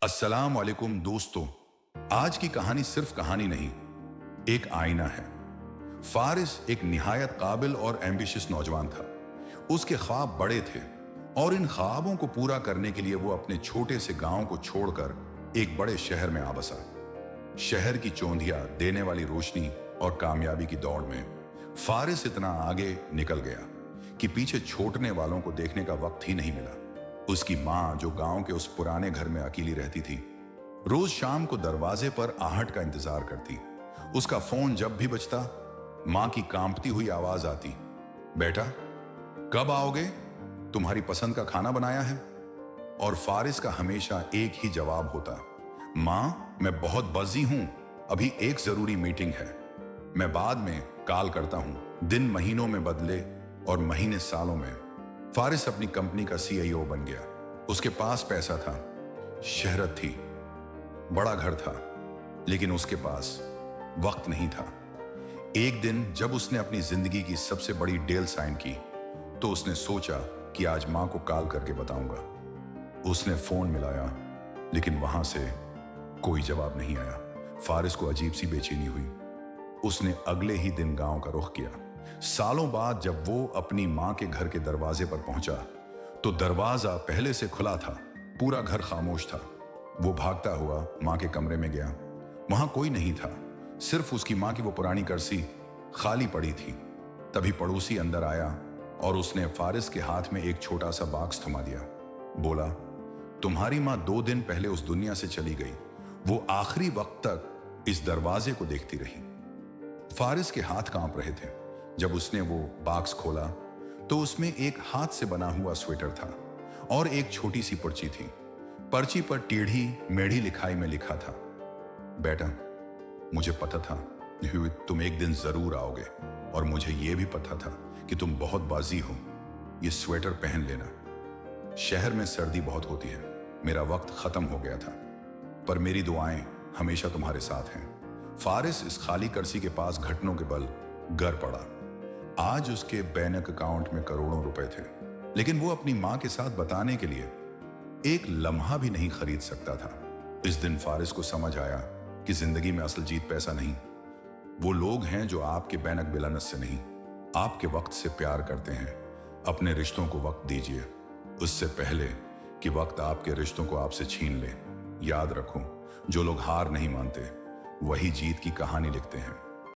अस्सलाम वालेकुम दोस्तों। आज की कहानी सिर्फ कहानी नहीं, एक आईना है। फारिस एक निहायत काबिल और एम्बिशियस नौजवान था। उसके ख्वाब बड़े थे और इन ख्वाबों को पूरा करने के लिए वो अपने छोटे से गांव को छोड़कर एक बड़े शहर में आ बसा। शहर की चौंधिया देने वाली रोशनी और कामयाबी की दौड़ में फारिस इतना आगे निकल गया कि पीछे छूटने वालों को देखने का वक्त ही नहीं मिला। उसकी माँ, जो गांव के उस पुराने घर में अकेली रहती थी, रोज शाम को दरवाजे पर आहट का इंतजार करती। उसका फोन जब भी बजता, माँ की कांपती हुई आवाज आती, बेटा कब आओगे, तुम्हारी पसंद का खाना बनाया है। और फारिस का हमेशा एक ही जवाब होता, माँ मैं बहुत बिजी हूं, अभी एक जरूरी मीटिंग है, मैं बाद में कॉल करता हूं। दिन महीनों में बदले और महीने सालों में। फारिस अपनी कंपनी का सीईओ बन गया। उसके पास पैसा था, शहरत थी, बड़ा घर था, लेकिन उसके पास वक्त नहीं था। एक दिन जब उसने अपनी जिंदगी की सबसे बड़ी डील साइन की, तो उसने सोचा कि आज मां को कॉल करके बताऊंगा। उसने फोन मिलाया, लेकिन वहां से कोई जवाब नहीं आया। फारिस को अजीब सी बेचैनी हुई। उसने अगले ही दिन गांव का रुख किया। सालों बाद जब वो अपनी मां के घर के दरवाजे पर पहुंचा, तो दरवाजा पहले से खुला था, पूरा घर खामोश था। वो भागता हुआ मां के कमरे में गया। वहां कोई नहीं था, सिर्फ उसकी मां की वो पुरानी कुर्सी खाली पड़ी थी। तभी पड़ोसी अंदर आया और उसने फारिस के हाथ में एक छोटा सा बॉक्स थमा दिया। बोला, तुम्हारी मां 2 दिन पहले उस दुनिया से चली गई। वो आखिरी वक्त तक इस दरवाजे को देखती रही। फारिस के हाथ कांप रहे थे। जब उसने वो बॉक्स खोला, तो उसमें एक हाथ से बना हुआ स्वेटर था और एक छोटी सी पर्ची थी। पर्ची पर टेढ़ी मेढ़ी लिखाई में लिखा था, बेटा मुझे पता था कि तुम एक दिन जरूर आओगे, और मुझे यह भी पता था कि तुम बहुत बाजी हो। ये स्वेटर पहन लेना। शहर में सर्दी बहुत होती है, मेरा वक्त खत्म हो गया था, पर मेरी दुआएं हमेशा तुम्हारे साथ हैं। फारिस इस खाली कुर्सी के पास घुटनों के बल गिर पड़ा। आज उसके बैंक अकाउंट में करोड़ों रुपए थे, लेकिन वो अपनी मां के साथ बताने के लिए एक लम्हा भी नहीं खरीद सकता था। इस दिन फारिस को समझ आया कि जिंदगी में असल जीत पैसा नहीं, वो लोग हैं जो आपके बैंक बैलेंस से नहीं, आपके वक्त से प्यार करते हैं। अपने रिश्तों को वक्त दीजिए, उससे पहले कि वक्त आपके रिश्तों को आपसे छीन ले। याद रखो, जो लोग हार नहीं मानते वही जीत की कहानी लिखते हैं।